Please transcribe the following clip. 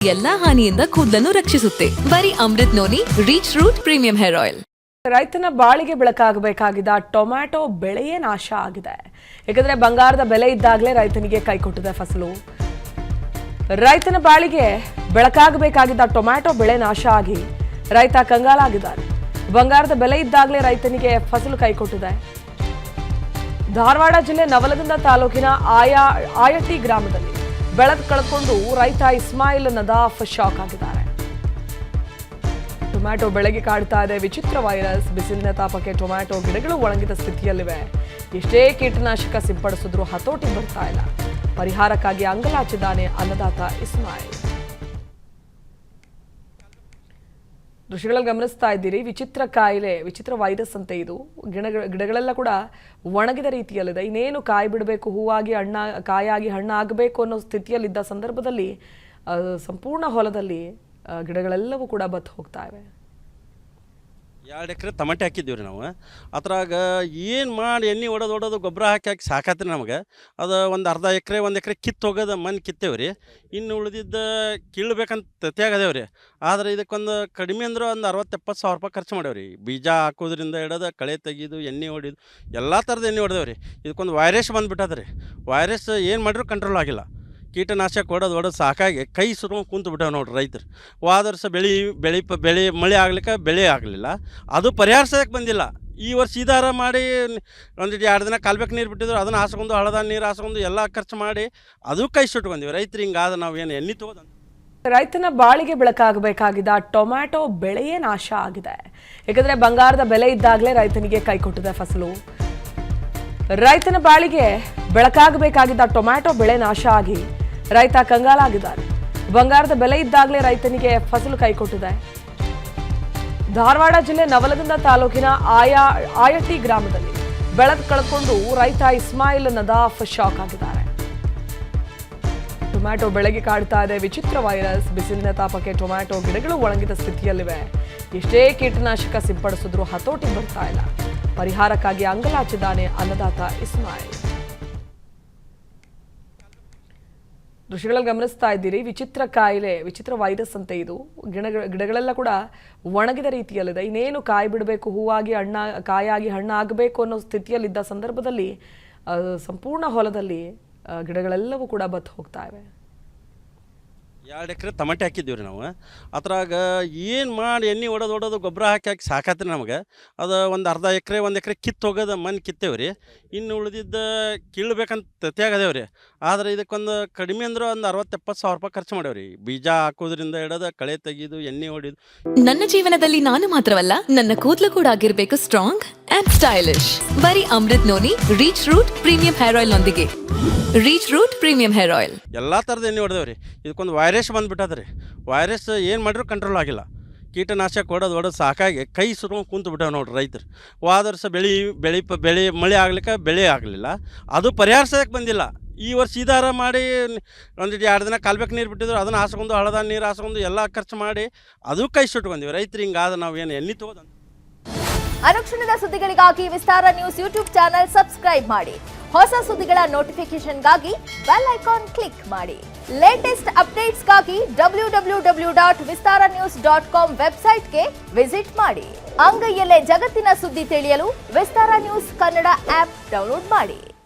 ಎಲ್ಲಾ ಹಾನಿಯಿಂದ ಕೂದಲನ್ನು ರಕ್ಷಿಸುತ್ತೆ. ಬರೀ Amrit noni reach root premium hair oil. ರೈತನ ಬಾಳಿಗೆ ಬೆಳಕಾಗಬೇಕಾಗಿದ್ದ ಟೊಮ್ಯಾಟೊ ಬೆಳೆಯೇ ನಾಶ ಆಗಿದೆ. ಯಾಕಂದ್ರೆ ಬಂಗಾರದ ಬೆಲೆ ಇದ್ದಾಗಲೇ ರೈತನಿಗೆ ಕೈಕೊಟ್ಟಿದೆ ಫಸಲು. ರೈತನ ಬಾಳಿಗೆ ಬೆಳಕಾಗಬೇಕಾಗಿದ್ದ ಟೊಮ್ಯಾಟೊ ಬೆಳೆ ನಾಶ ಆಗಿ ರೈತ ಕಂಗಾಲಾಗಿದ್ದಾರೆ. ಬಂಗಾರದ ಬೆಲೆ ಇದ್ದಾಗಲೇ ರೈತನಿಗೆ ಫಸಲು ಕೈಕೊಟ್ಟಿದೆ. ಧಾರವಾಡ ಜಿಲ್ಲೆ ನವಲಗುಂದ ತಾಲೂಕಿನ ಆಯಟ್ಟಿ ಗ್ರಾಮದಲ್ಲಿ ಬೆಳೆದು ಕಳೆದುಕೊಂಡು ರೈತ ಇಸ್ಮಾಯಿಲ್ ನದಾಫ್ ಶಾಕ್ ಆಗಿದ್ದಾರೆ. ಟೊಮ್ಯಾಟೊ ಬೆಳೆಗೆ ಕಾಡ್ತಾ ಇದೆ ವಿಚಿತ್ರ ವೈರಸ್. ಬಿಸಿಲಿನ ತಾಪಕ್ಕೆ ಟೊಮ್ಯಾಟೊ ಗಿಡಗಳು ಒಣಗಿದ ಸ್ಥಿತಿಯಲ್ಲಿವೆ. ಎಷ್ಟೇ ಕೀಟನಾಶಕ ಸಿಂಪಡಿಸಿದ್ರೂ ಹತೋಟಿ ಬರ್ತಾ ಇಲ್ಲ. ಪರಿಹಾರಕ್ಕಾಗಿ ಅಂಗಲಾಚಿದ್ದಾನೆ ಅನ್ನದಾತ ಇಸ್ಮಾಯಿಲ್. ದೃಶ್ಯಗಳಲ್ಲಿ ಗಮನಿಸ್ತಾ ಇದ್ದೀರಿ. ವಿಚಿತ್ರ ಕಾಯಿಲೆ, ವಿಚಿತ್ರ ವೈರಸ್ ಅಂತ ಇದು. ಗಿಡಗಳೆಲ್ಲ ಕೂಡ ಒಣಗಿದ ರೀತಿಯಲ್ಲಿದೆ. ಇನ್ನೇನು ಕಾಯಿ ಬಿಡಬೇಕು, ಹೂವಾಗಿ ಕಾಯಾಗಿ ಹಣ್ಣಾಗಬೇಕು ಅನ್ನೋ ಸ್ಥಿತಿಯಲ್ಲಿದ್ದ ಸಂದರ್ಭದಲ್ಲಿ ಸಂಪೂರ್ಣ ಹೊಲದಲ್ಲಿ ಗಿಡಗಳೆಲ್ಲವೂ ಕೂಡ ಬತ್ತು ಹೋಗ್ತಾ ಇವೆ. 2 ಎಕರೆ ಟಮಾಟೆ ಹಾಕಿದ್ದೀವಿ ರೀ ನಾವು. ಅದ್ರಾಗ ಏನು ಮಾಡಿ ಎಣ್ಣೆ ಹೊಡೆದು ಗೊಬ್ಬರ ಹಾಕಿ ಸಾಕಾತ್ರಿ ನಮಗೆ. ಅದು ಒಂದು ಅರ್ಧ ಎಕರೆ 1 ಎಕರೆ ಕಿತ್ತು ಹೋಗೋದು ಮಣ್ಣು ಕಿತ್ತೇವೆ ರೀ. ಇನ್ನು ಉಳಿದಿದ್ದ ಕೀಳ್ಬೇಕಂತ ತ್ಯಾಗದೇವೆ ರೀ. ಆದರೆ ಇದಕ್ಕೊಂದು ಕಡಿಮೆ ಅಂದ್ರೆ ಒಂದು 60-70 ಸಾವಿರ ರೂಪಾಯಿ ಖರ್ಚು ಮಾಡೇವೆ ರೀ. ಬೀಜ ಹಾಕೋದ್ರಿಂದ ಹಿಡಿದು ಕಳೆ ತೆಗೆದು ಎಣ್ಣೆ ಹೊಡಿದು ಎಲ್ಲ ಥರದ ಎಣ್ಣೆ ಹೊಡೆದೇವೆ ರೀ. ಇದಕ್ಕೊಂದು ವೈರಸ್ ಬಂದುಬಿಟ್ಟದ ರೀ. ವೈರಸ್ ಏನು ಮಾಡಿದ್ರು ಕಂಟ್ರೋಲ್ ಆಗಿಲ್ಲ. ಕೀಟನಾಶಕ ಹೊಡೆದು ಸಾಕಾಗಿ ಕೈ ಸುರ್ಕೊಂಡು ಕುಂತು ಬಿಟ್ಟವೆ ನೋಡ್ರಿ ರೈತರು. ಹೋದ ವರ್ಷ ಬೆಳೆ ಮಳೆ ಆಗ್ಲಿಕ್ಕೆ ಬೆಳೆ ಆಗಲಿಲ್ಲ. ಅದು ಪರಿಹಾರಿಸೋಕ್ಕೆ ಬಂದಿಲ್ಲ. ಈ ವರ್ಷ ಇದಾರ ಮಾಡಿ ಒಂದು 2 ದಿನ ಕಾಲ್ಬೇಕು ನೀರು ಬಿಟ್ಟಿದ್ರು, ಅದನ್ನು ಹಾಸ್ಕೊಂಡು ಹಳದ ನೀರು ಹಾಸ್ಕೊಂಡು ಎಲ್ಲ ಖರ್ಚು ಮಾಡಿ ಅದು ಕೈ ಸುಟ್ಕೊಂಡ್ವಿ ರೈತರು. ಹಿಂಗಾದ ನಾವು ಏನು ಎಣ್ಣೆ ತಗೋದು. ರೈತನ ಬಾಳಿಗೆ ಬೆಳಕಾಗಬೇಕಾಗಿದ್ದ ಟೊಮ್ಯಾಟೊ ಬೆಳೆಯೇ ನಾಶ ಆಗಿದೆ. ಯಾಕಂದ್ರೆ ಬಂಗಾರದ ಬೆಲೆ ಇದ್ದಾಗಲೇ ರೈತನಿಗೆ ಕೈಕೊಟ್ಟಿದೆ ಫಸಲು. ರೈತನ ಬಾಳಿಗೆ ಬೆಳಕಾಗಬೇಕಾಗಿದ್ದ ಟೊಮ್ಯಾಟೊ ಬೆಳೆ ನಾಶ ಆಗಿ ರೈತ ಕಂಗಾಲಾಗಿದ್ದಾರೆ. ಬಂಗಾರದ ಬೆಲೆ ಇದ್ದಾಗಲೇ ರೈತನಿಗೆ ಫಸಲು ಕೈಕೊಟ್ಟಿದೆ. ಧಾರವಾಡ ಜಿಲ್ಲೆ ನವಲಗುಂದ ತಾಲೂಕಿನ ಆಯಟ್ಟಿ ಗ್ರಾಮದಲ್ಲಿ ಬೆಳೆದು ಕಳೆದುಕೊಂಡು ರೈತ ಇಸ್ಮಾಯಿಲ್ ನದಾಫ್ ಶಾಕ್ ಆಗಿದ್ದಾರೆ. ಟೊಮ್ಯಾಟೊ ಬೆಳೆಗೆ ಕಾಡ್ತಾ ಇದೆ ವಿಚಿತ್ರ ವೈರಸ್. ಬಿಸಿಲಿನ ತಾಪಕ್ಕೆ ಟೊಮ್ಯಾಟೊ ಗಿಡಗಳು ಒಣಗಿದ ಸ್ಥಿತಿಯಲ್ಲಿವೆ. ಎಷ್ಟೇ ಕೀಟನಾಶಕ ಸಿಂಪಡಿಸಿದ್ರೂ ಹತೋಟಿ ಬರ್ತಾ ಇಲ್ಲ. ಪರಿಹಾರಕ್ಕಾಗಿ ಅಂಗಲಾಚಿದ್ದಾನೆ ಅನ್ನದಾತ ಇಸ್ಮಾಯಿಲ್. ದೃಶ್ಯಗಳಲ್ಲಿ ಗಮನಿಸ್ತಾ ಇದ್ದೀರಿ. ವಿಚಿತ್ರ ಕಾಯಿಲೆ, ವಿಚಿತ್ರ ವೈರಸ್ ಅಂತ ಇದು. ಗಿಡಗಳೆಲ್ಲ ಕೂಡ ಒಣಗಿದ ರೀತಿಯಲ್ಲಿದೆ. ಇನ್ನೇನು ಕಾಯಿ ಬಿಡಬೇಕು, ಹೂವಾಗಿ ಕಾಯಾಗಿ ಹಣ್ಣಾಗಬೇಕು ಅನ್ನೋ ಸ್ಥಿತಿಯಲ್ಲಿದ್ದ ಸಂದರ್ಭದಲ್ಲಿ ಸಂಪೂರ್ಣ ಹೊಲದಲ್ಲಿ ಗಿಡಗಳೆಲ್ಲವೂ ಕೂಡ ಬತ್ತು ಹೋಗ್ತಾ ಇವೆ. 2 ಎಕರೆ ಟಮಾಟೆ ಹಾಕಿದ್ದೀವಿ ರೀ ನಾವು. ಅದ್ರಾಗ ಏನು ಮಾಡಿ ಎಣ್ಣೆ ಹೊಡೆದು ಗೊಬ್ಬರ ಹಾಕಿ ಸಾಕಾತ್ರಿ ನಮಗೆ. ಅದು ಒಂದು ಅರ್ಧ ಎಕರೆ 1 ಎಕರೆ ಕಿತ್ತು ಹೋಗೋದು ಮಣ್ಣು ಕಿತ್ತೇವೆ ರೀ. ಇನ್ನು ಉಳಿದಿದ್ದ ಕೀಳ್ಬೇಕಂತ ತ್ಯಾಗದೇವೆ ರೀ. ಆದರೆ ಇದಕ್ಕೊಂದು ಕಡಿಮೆ ಅಂದ್ರೆ ಒಂದು 60-70 ಸಾವಿರ ರೂಪಾಯಿ ಖರ್ಚು ಮಾಡೇವೆ ರೀ. ಬೀಜ ಹಾಕೋದ್ರಿಂದ ಹಿಡಿದು ಕಳೆ ತೆಗೆದು ಎಣ್ಣೆ ಹೊಡಿದು. ನನ್ನ ಜೀವನದಲ್ಲಿ ನಾನು ಮಾತ್ರವಲ್ಲ, ನನ್ನ ಕೂದಲು ಕೂಡ ಆಗಿರ್ಬೇಕು ಸ್ಟ್ರಾಂಗ್ ಅಂಡ್ ಸ್ಟೈಲಿಶ್. ಬರೀ Amrit noni reach root premium hair oil ನೊಂದಿಗೆ. Reach root premium hair oil ಎಲ್ಲ ಥರದ ಎಣ್ಣೆ ಹೊಡೆದೇವೆ ರೀ. ಇದಕ್ಕೊಂದು ವೈರಸ್ ಬಂದುಬಿಟ್ಟದ ರೀ. ವೈರಸ್ ಏನು ಮಾಡಿದ್ರು ಕಂಟ್ರೋಲ್ ಆಗಿಲ್ಲ. ಕೀಟನಾಶಕ ಹೊಡೆದು ಸಾಕಾಗಿ ಕೈ ಸುರ್ಕೊಂಡು ಕುಂತು ಬಿಟ್ಟವೆ ನೋಡ್ರಿ ರೈತರು. ಹೋದ ವರ್ಷ ಬೆಳೆ ಮಳೆ ಆಗ್ಲಿಕ್ಕೆ ಬೆಳೆ ಆಗಲಿಲ್ಲ. ಅದು ಪರಿಹಾರಿಸೋಕ್ಕೆ ಬಂದಿಲ್ಲ. ಈ ವರ್ಷ ಇದಾರ ಮಾಡಿ ಒಂದು 2 ದಿನ ಕಾಲ್ಬೇಕು ನೀರು ಬಿಟ್ಟಿದ್ರು, ಅದನ್ನು ಹಾಸ್ಕೊಂಡು ಹಳದ ನೀರು ಹಾಸ್ಕೊಂಡು ಎಲ್ಲ ಖರ್ಚು ಮಾಡಿ ಅದು ಕೈ ಸುಟ್ಕೊಂಡ್ವಿ ರೈತರು. ಹಿಂಗಾದ ನಾವು ಏನು ಎಣ್ಣೆ ತಗೋದು. ಅನುಕ್ಷಣದ ಸುದ್ದಿಗಳಿಗಾಗಿ ವಿಸ್ತಾರ ನ್ಯೂಸ್ ಯೂಟ್ಯೂಬ್ ಚಾನೆಲ್ ಸಬ್ಸ್ಕ್ರೈಬ್ ಮಾಡಿ. ಹೊಸ ಸುದ್ದಿಗಳ ನೋಟಿಫಿಕೇಶನ್ಗಾಗಿ ಬೆಲ್ ಐಕಾನ್ ಕ್ಲಿಕ್ ಮಾಡಿ. ಲೇಟೆಸ್ಟ್ ಅಪ್ಡೇಟ್ಸ್ಗಾಗಿ www.vistaranews.com ವೆಬ್ಸೈಟ್ಗೆ ವಿಸಿಟ್ ಮಾಡಿ. ಅಂಗೈಯಲ್ಲೇ ಜಗತ್ತಿನ ಸುದ್ದಿ ತಿಳಿಯಲು ವಿಸ್ತಾರ ನ್ಯೂಸ್ ಕನ್ನಡ ಆಪ್ ಡೌನ್ಲೋಡ್ ಮಾಡಿ.